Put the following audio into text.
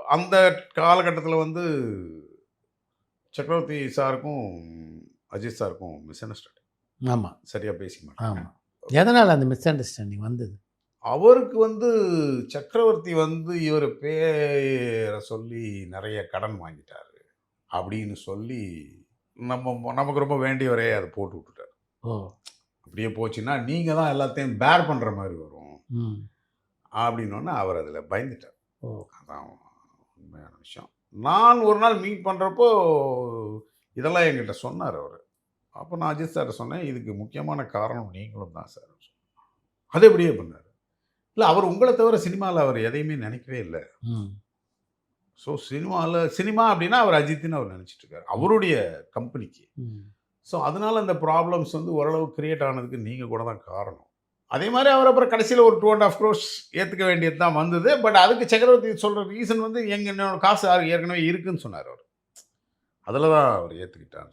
அந்த காலகட்டத்தில வந்து சக்கரவர்த்தி சாருக்கும், அஜித் சாருக்கும் மிஸ் அண்டர்ஸ்டாண்டிங். ஆமா, சரியா பேசிக்க மாட்டாங்க. ஆமா. எதனால அந்த மிஸ் அண்டர்ஸ்டாண்டிங் வந்தது? அவருக்கு வந்து சக்கரவர்த்தி வந்து இவரு பேர சொல்லி நெறைய கடன் வாங்கிட்டாரு. அப்படின்னு சொல்லி நமக்கு ரொம்ப வேண்டியவரே அத போட்டு விட்டுட்டாரு. ஓ! அப்படியே போச்சுன்னா, நீங்க தான் எல்லாத்தையும் பேர் பண்ற மாரி வரும். ம். அப்படின்னோனே அவர் அதில பயந்துட்டார். ஓ! அதான் உண்மையான விஷயம். நான் ஒரு நாள் மீட் பண்றப்போ, இதெல்லாம் என்கிட்ட சொன்னாரு அவரு. அப்ப நான் அஜித் சார்ட்ட சொன்னேன், "இதுக்கு முக்கியமான காரணம் நீங்களும் தான் சார்." அது எப்படியே பண்ணாரு. இல்ல அவர் உங்கள தவிர சினிமால அவர் எதையுமே நெனைக்கவே இல்ல. ம். ஸோ சினிமா அப்படின்னா அவர் அஜித்ன்னு அவர் நெனைச்சிட்டு இருக்காரு. அவருடைய கம்பெனிக்கு. ம். ஸோ அதனால இந்த ப்ராப்ளம்ஸ் வந்து ஓரளவு கிரியேட் ஆனதுக்கு நீங்க கூட தான் காரணம். அதே மாரி அவர் அப்புறம் கடைசியில ஒரு 2 1/2 crores ஏத்துக்க வேண்டியது தான் வந்தது. பட் அதுக்கு சக்கரவர்த்தி சொல்ற ரீசன் வந்து என்னோட காசு ஏற்கனவே இருக்குன்னு சொன்னாரு அவரு. அதுல தான் அவர் ஏத்துக்கிட்டார்.